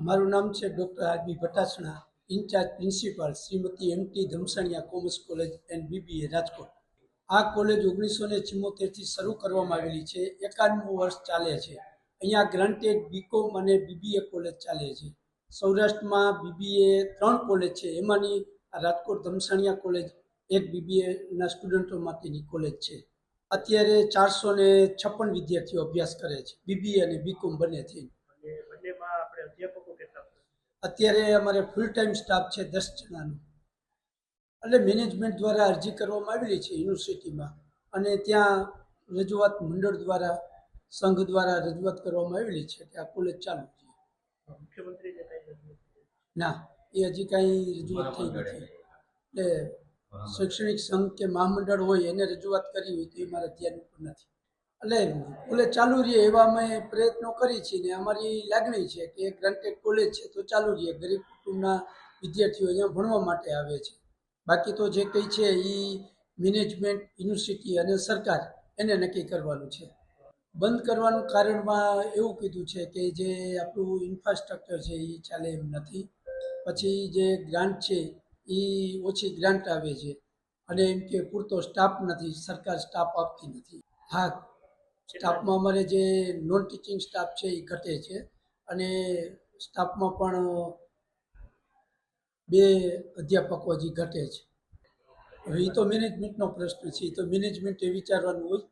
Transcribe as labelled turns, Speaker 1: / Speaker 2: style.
Speaker 1: મારું નામ છે doctor R B Bhatasana, in-charge principal Shrimati M T. Dhamsaniya commerce college and BBA Rajkot. આ કોલેજ 1974થી શરૂ કરવામાં આવેલી છે. 51મું વર્ષ ચાલે છે. અહીંયા ગ્રાન્ટેડ બીકોમ અને બીબીએ કોલેજ ચાલે છે. સૌરાષ્ટ્રમાં બીબીએ 3 કોલેજ છે, એમાંની આ રાજકોટ ધમસણિયા કોલેજ એક બીબીએના સ્ટુડન્ટો માટેની કોલેજ છે. અત્યારે 456 વિદ્યાર્થીઓ અભ્યાસ કરે છે, બીબીએ અને બીકોમ બંનેથી. અત્યારે અમારે ફૂલ ટાઈમ સ્ટાફ છે 10 જણાનો. એટલે મેનેજમેન્ટ દ્વારા અરજી કરવામાં આવેલી છે યુનિવર્સિટીમાં, અને ત્યાં રજૂઆત મંડળ દ્વારા, સંઘ દ્વારા રજૂઆત કરવામાં આવેલી છે કે આ કોલેજ ચાલુ છે. ના, એ હજી કાંઈ રજૂઆત થઈ નથી. એટલે શૈક્ષણિક સંઘ કે મહામંડળ હોય એને રજૂઆત કરી હોય તો એ મારા ધ્યાન ઉપર નથી. એટલે કોલેજ ચાલુ રહે એવા અમે પ્રયત્નો કરી છીએ ને અમારી લાગણી છે કે ગ્રાન્ટેડ કોલેજ છે તો ચાલુ રહે. ગરીબ કુટુંબના વિદ્યાર્થીઓ અહીંયા ભણવા માટે આવે છે. બાકી તો જે કંઈ છે એ મેનેજમેન્ટ, યુનિવર્સિટી અને સરકાર એને નક્કી કરવાનું છે. બંધ કરવાનું કારણમાં એવું કીધું છે કે જે આપણું ઇન્ફ્રાસ્ટ્રક્ચર છે એ ચાલે એમ નથી. પછી જે ગ્રાન્ટ છે એ ઓછી ગ્રાન્ટ આવે છે, અને એમ કે પૂરતો સ્ટાફ નથી, સરકાર સ્ટાફ આપતી નથી. હા, સ્ટાફમાં અમારે જે નોન ટીચિંગ સ્ટાફ છે એ ઘટે છે, અને સ્ટાફમાં પણ 2 અધ્યાપકો હજી ઘટે છે. હવે એ તો મેનેજમેન્ટનો પ્રશ્ન છે, એ તો મેનેજમેન્ટે વિચારવાનું હોય.